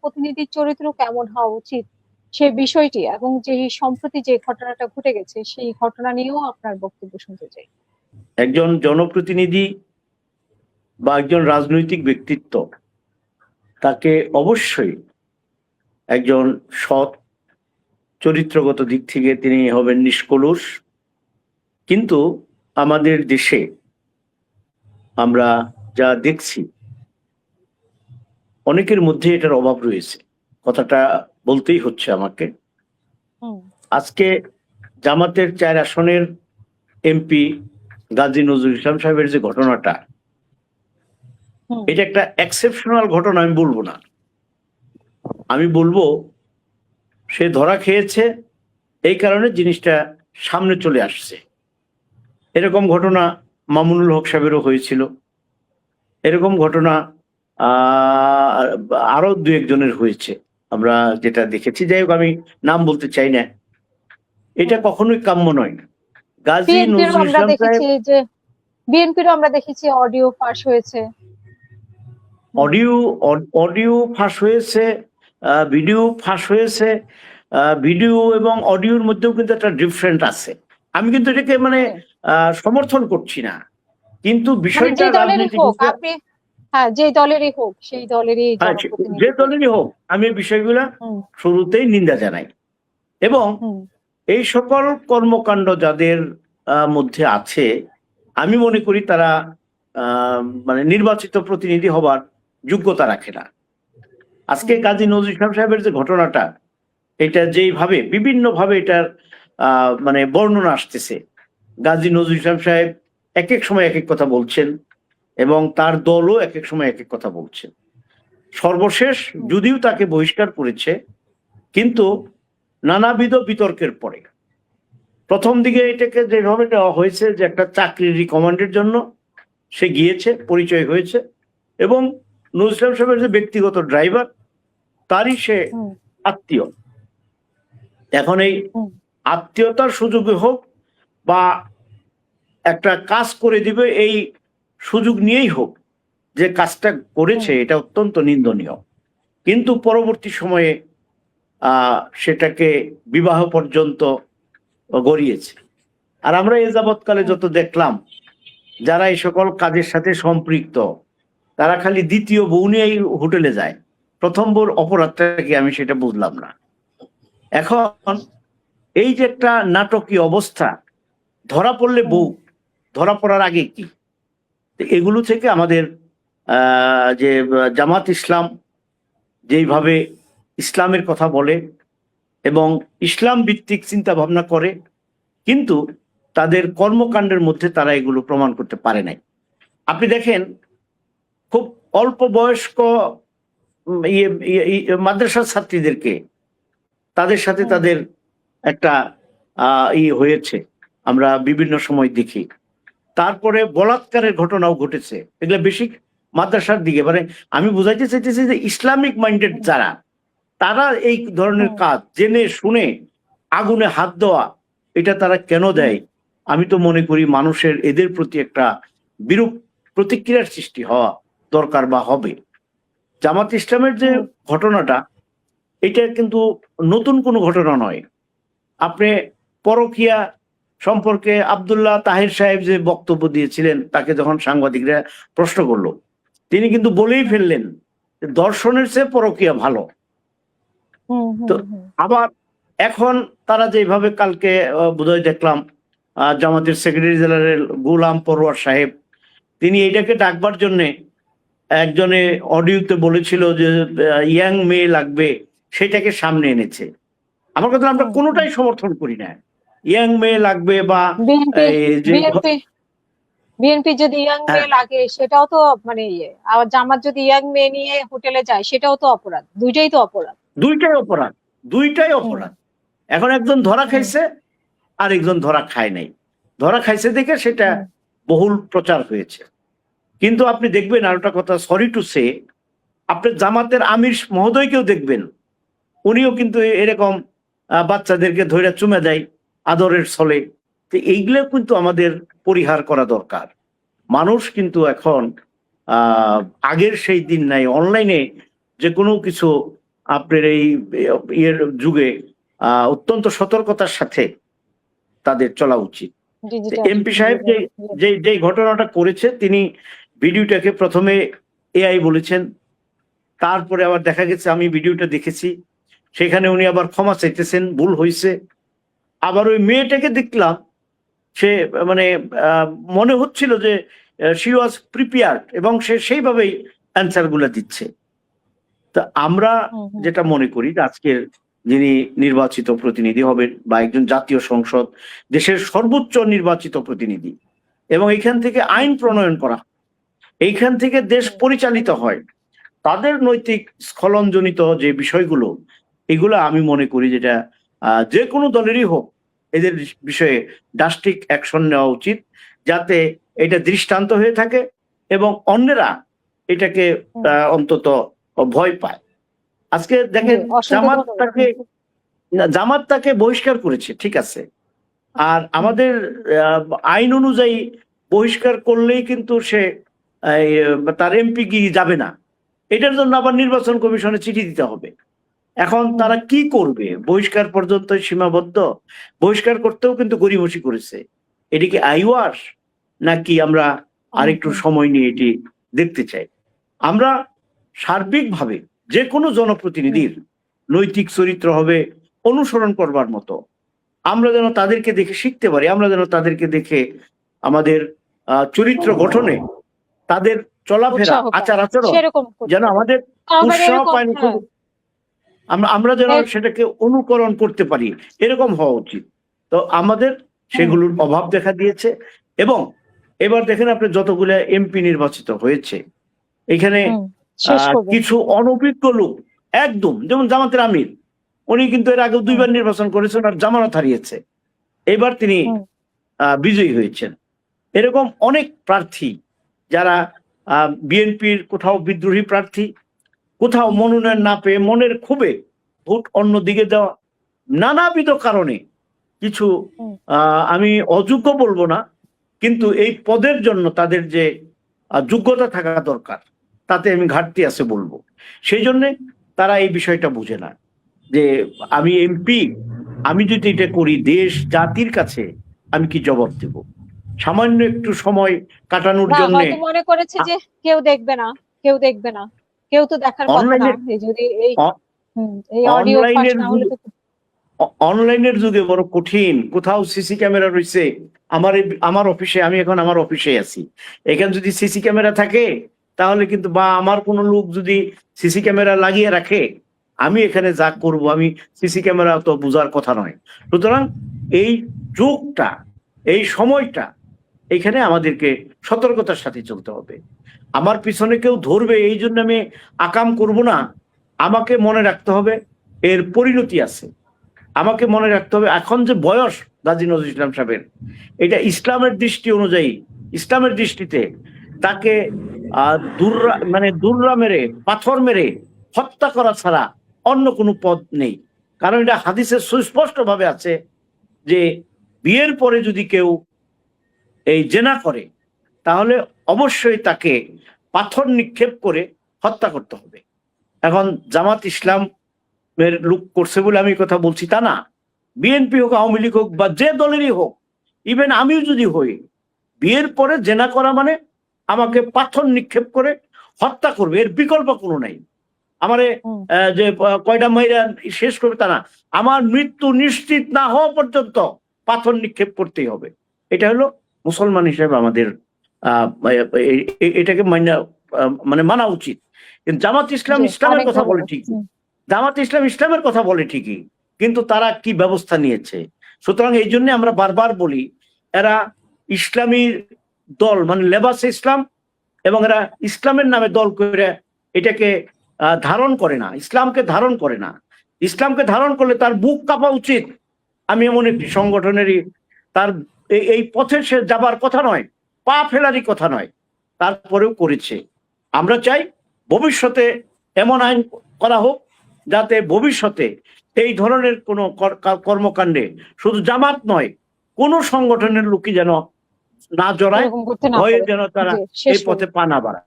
জনপ্রতিনিধির চরিত্র কেমন হওয়া উচিত সেই বিষয়টি এবং যে সম্প্রতি যে ঘটনাটা ঘটে গেছে সেই ঘটনা নিয়েও আপনার বক্তব্য শুনতে চাই। একজন জনপ্রতিনিধি বা একজন রাজনৈতিক ব্যক্তিত্ব তাকে অবশ্যই একজন সৎ, চরিত্রগত দিক থেকে তিনি হবেন নিষ্কলুষ। কিন্তু আমাদের দেশে আমরা যা দেখছি অনেকের মধ্যে এটার অভাব রয়েছে, কথাটা বলতেই হচ্ছে আমাকে। আজকে জামাতের 4 আসনের এমপি গাজী নজরুল ইসলাম সাহেবের যে ঘটনাটা, এটা একটা এক্সেপশনাল ঘটনা আমি বলবো না, আমি বলবো সে ধরা খেয়েছে এই কারণে জিনিসটা সামনে চলে আসছে। এরকম ঘটনা মামুনুল হক সাহেবেরও হয়েছিল, এরকম ঘটনা আরো 2-1 জনের হয়েছে, আমরা যেটা দেখেছি। যাই হোক, আমি নাম বলতে চাই না, এটা কখনোই কাম্য নয়। গাজী নজরুল ইসলাম সাহেব, বিএনপিরও আমরা দেখেছি অডিও ফাঁস হয়েছে, অডিও ফাঁস হয়েছে, ভিডিও ফাঁস হয়েছে। ভিডিও এবং অডিওর মধ্যেও কিন্তু একটা ডিফারেন্ট আছে। আমি কিন্তু এটাকে মানে সমর্থন করছি না, কিন্তু বিষয়টা রাজনীতিক, যে দলেরই হোক সেই দলেরই, যে দলেরই হোক, আমি এই বিষয়গুলা শুরুতেই নিন্দা জানাই। এবং এই সকল কর্মকাণ্ড যাদের মধ্যে আছে, আমি মনে করি তারা মানে নির্বাচিত প্রতিনিধি হবার যোগ্যতা রাখে না। আজকে গাজী নজরুল ইসলাম সাহেবের যে ঘটনাটা, এটা যেইভাবে বিভিন্নভাবে এটার মানে বর্ণনা আসতেছে, গাজী নজরুল ইসলাম সাহেব এক এক সময় এক এক কথা বলছেন এবং তার দলও এক এক সময় এক এক কথা বলছেন। সর্বশেষ যদিও তাকে বহিষ্কার করেছে, কিন্তু নানাবিধ বিতর্কের পরে প্রথম দিকে এটাকে যেভাবে নেওয়া হয়েছে যে একটা চাকরির রিকমান্ডের জন্য সে গিয়েছে, পরিচয় হয়েছে, এবং নজরুল ইসলাম সাহেবের যে ব্যক্তিগত ড্রাইভার তারই সে আত্মীয়। এখন এই আত্মীয়তার সুযোগে হোক বা একটা কাজ করে দিবে এই সুযোগ নিয়েই হোক, যে কাজটা করেছে এটা অত্যন্ত নিন্দনীয়। কিন্তু পরবর্তী সময়ে সেটাকে বিবাহ পর্যন্ত গড়িয়েছে। আর আমরা এ যাবৎকালে যত দেখলাম, যারা এই সকল কাজের সাথে সম্পৃক্ত তারা খালি দ্বিতীয় বউ নিয়েই হোটেলে যায়। প্রথম বউর অপরাধটা কি আমি সেটা বুঝলাম না। এখন এই যে একটা নাটকীয় অবস্থা, ধরা পড়লে বউ, ধরা পড়ার আগে কি, এগুলো থেকে আমাদের যে জামাত ইসলাম যেইভাবে ইসলামের কথা বলে এবং ইসলাম ভিত্তিক চিন্তা ভাবনা করে, কিন্তু তাদের কর্মকাণ্ডের মধ্যে তারা এগুলো প্রমাণ করতে পারে নাই। আপনি দেখেন, খুব অল্প বয়স্ক মাদ্রাসার ছাত্রীদেরকে তাদের সাথে তাদের একটা হয়েছে, আমরা বিভিন্ন সময় দেখি। তারপরে বলাৎকারের ঘটনাও ঘটেছে, এগুলো বেশি মাদ্রাসার দিকে। মানে আমি বুঝাইতে চাইতেছি যে ইসলামিক মাইন্ডেড যারা, তারা এই ধরনের কাজ জেনে শুনে আগুনে হাত দেওয়া, এটা তারা কেন দেয়? আমি তো মনে করি মানুষের এদের প্রতি একটা বিরূপ প্রতিক্রিয়ার সৃষ্টি হওয়া দরকার বা হবে। জামাত ইসলামের যে ঘটনাটা, এটা কিন্তু নতুন কোনো ঘটনা নয়। আপনি পরকীয়া সম্পর্কে আব্দুল্লাহ তাহির সাহেব যে বক্তব্য দিয়েছিলেন, তাকে যখন সাংবাদিকরা প্রশ্ন করলো, তিনি কিন্তু বলেই ফেললেন দর্শনের চেয়ে পরকীয়া ভালো। তো আবার এখন তারা যেভাবে, কালকে বোধহয় দেখলাম জামাতের সেক্রেটারি জেনারেল গোলাম পরোয়ার সাহেব, তিনি এটাকে ডাকবার জন্যে একজনে অডিওতে বলেছিল যে ইয়াং মেয়ে লাগবে, সেটাকে সামনে এনেছে। আমার কথা, আমরা কোনোটাই সমর্থন করি না। ইয়াং মেয়ে লাগবে বা বিএনপি যদি ইয়াং মেয়ে লাগে সেটাও তো মানে আর জামাত যদি ইয়াং মেয়ে নিয়ে হোটেলে যায় সেটাও তো অপরাধ। দুইটাই তো অপরাধ, দুইটাই অপরাধ। এখন একজন ধরা খাইছে আর একজন ধরা খায় নাই। ধরা খাইছে দেখে সেটা বহুল প্রচার হয়েছে। কিন্তু আপনি দেখবেন আরেকটা কথা, সরি টু সে, আপনি জামাতের আমির মহোদয়কেও দেখবেন, উনিও কিন্তু এরকম বাচ্চাদেরকে ধরে চুমে দেয় আদরের ছলে। তো এইগুলো কিন্তু আমাদের পরিহার করা দরকার। মানুষ কিন্তু এখন আগের সেই দিন নাই, অনলাইনে যে কোনো কিছু আপনার এই ইয়ের যুগে অত্যন্ত সতর্কতার সাথে তাদের চলা উচিত। এমপি সাহেব যে ঘটনাটা করেছে, তিনি ভিডিওটাকে প্রথমে এআই বলেছেন, তারপরে আবার দেখা গেছে, আমি ভিডিওটা দেখেছি, সেখানে উনি আবার ক্ষমা চাইতেছেন, ভুল হয়েছে। আবার ওই মেয়েটাকে দেখলাম, সে মানে মনে হচ্ছিল যে শি ওয়াজ প্রিপেয়ার্ড এবং সে সেইভাবেই অ্যান্সার গুলা দিচ্ছে। তা আমরা যেটা মনে করি যে আজকের যিনি নির্বাচিত প্রতিনিধি হবেন বা একজন জাতীয় সংসদ, দেশের সর্বোচ্চ নির্বাচিত প্রতিনিধি, এবং এখান থেকে আইন প্রণয়ন করা, এইখান থেকে দেশ পরিচালিত হয়, তাদের নৈতিক স্খলনজনিত যে বিষয়গুলো, এগুলো আমি মনে করি যেটা যে কোনো দলেরই হোক, এদের বিষয়ে ড্রাস্টিক অ্যাকশন নেওয়া উচিত, যাতে এটা দৃষ্টান্ত হয়ে থাকে এবং অন্যেরা এটাকে অন্তত ভয় পায়। আজকে দেখেন, জামাত তাকে বহিষ্কার করেছে, ঠিক আছে, আর আমাদের আইন অনুযায়ী বহিষ্কার করলেই কিন্তু সে তার এমপি কি যাবে না, এটার জন্য আবার নির্বাচন কমিশনে চিঠি দিতে হবে। এখন তারা কি করবে? বহিষ্কার পর্যন্ত সীমাবদ্ধ, বহিষ্কার করতেও কিন্তু গড়িমসি করেছে। এটি কি আইওয়াস, নাকি আমরা আরেকটু সময় নিয়ে এটি দেখতে চাই? আমরা সার্বিকভাবে যে কোনো জনপ্রতিনিধির নৈতিক চরিত্র হবে অনুসরণ করবার মতো, আমরা যেন তাদেরকে দেখে শিখতে পারি, আমরা যেন তাদেরকে দেখে আমাদের চরিত্র গঠনে, তাদের চলাফেরা, আচার আচরণ যেন আমাদের উৎসাহ পায়, আমরা যেন সেটাকে অনুকরণ করতে পারি, এরকম হওয়া উচিত। তো আমাদের সেগুলোর অভাব দেখা দিয়েছে। এবং এবার দেখেন, আপনি যতগুলো এমপি নির্বাচিত হয়েছে, এখানে কিছু অনভিজ্ঞ লোক, একদম যেমন জামাতের আমির, উনি কিন্তু এর আগে 2 বার নির্বাচন করেছেন আর জামানত হারিয়েছে, এবার তিনি বিজয়ী হয়েছেন। এরকম অনেক প্রার্থী যারা বিএনপির কোথাও বিদ্রোহী প্রার্থী, কোথাও মনোনয়ন না পেয়ে মনের ক্ষোভে ভোট অন্যদিকে দেওয়া, নানাবিধ কারণে কিছু আমি অযোগ্য বলবো না, কিন্তু এই পদের জন্য তাদের যে যোগ্যতা থাকা দরকার, তাতে আমি ঘাটতি আছে বলবো। সেই জন্য তারা এই বিষয়টা বুঝে না যে আমি এমপি, আমি যদি এটা করি দেশ জাতির কাছে আমি কি জবাব দেব। সামান্য একটু সময় কাটানোর জন্য মনে করেছে যে কেউ দেখবে না, কেউ দেখবে না, কেউ তো দেখার কথা না। যদি এই অডিও ফাঁস না হলে, অনলাইনের যুগে বড় কঠিন। কোথাও সিসি ক্যামেরা রয়েছে, আমার অফিসে, আমি এখন আমার অফিসে আছি, এখানে যদি সিসি ক্যামেরা থাকে তাহলে কিন্তু, বা আমার কোনো লোক যদি সিসি ক্যামেরা লাগিয়ে রাখে, আমি এখানে যা করব, আমি সিসি ক্যামেরা তো বোঝার কথা নয়। সুতরাং এই যুগটা, এই সময়টা, এখানে আমাদেরকে সতর্কতার সাথে চলতে হবে। আমার পিছনে কেউ ধরবে এই জন্য আমি আকাম করব না, আমাকে মনে রাখতে হবে এর পরিণতি আছে। আমাকে মনে রাখতে হবে এখন যে বয়স গাজী নজরুল ইসলাম সাহেবের, এটা ইসলামের দৃষ্টি অনুযায়ী, ইসলামের দৃষ্টিতে তাকে দুর্রা মেরে, পাথর মেরে হত্যা করা ছাড়া অন্য কোনো পথ নেই। কারণ এটা হাদিসে সুস্পষ্ট ভাবে আছে যে বিয়ের পরে যদি কেউ এই জেনা করে, তাহলে অবশ্যই তাকে পাথর নিক্ষেপ করে হত্যা করতে হবে। এখন জামাত ইসলাম লোক করছে বলে আমি কথা বলছি তা না। বিএনপি হোক, আওয়ামী লীগ হোক, বা যে দলেরই হোক, ইভেন আমিও যদি হই, বিয়ের পরে জেনা করা মানে আমাকে পাথর নিক্ষেপ করে হত্যা করবে, এর বিকল্প কোনো নাই। আমারে যে কয়টা মাইরা শেষ করবে তা না, আমার মৃত্যু নিশ্চিত না হওয়া পর্যন্ত পাথর নিক্ষেপ করতেই হবে। এটা হলো মুসলমান হিসেবে আমাদের এটাকে মানা উচিত। কিন্তু জামাত ইসলাম ইসলামের কথা বলে ঠিকই, জামাত ইসলাম ইসলামের কথা বলে ঠিকই, কিন্তু তারা কি ব্যবস্থা নিয়েছে। সুতরাং এই জন্য আমরা বারবার বলি, এরা ইসলামী দল মানে লেবাসে ইসলাম, এবং এরা ইসলামের নামে দল করে এটাকে ধারণ করে না, ইসলামকে ধারণ করে না। ইসলামকে ধারণ করলে তার বুক কাঁপা উচিত। আমি এমন একটি সংগঠনেরই, তার এই পথে সে যাবার কথা নয়, পা ফেলারই কথা নয়, তারপরেও করেছে। আমরা চাই ভবিষ্যতে এমন আইন করা হোক যাতে ভবিষ্যতে এই ধরনের কোনো কর্মকাণ্ডে শুধু জামাত নয়, কোনো সংগঠনের লোকই যেন না জড়ায়, ভয়ে যেন তারা এই পথে পা না বাড়ায়।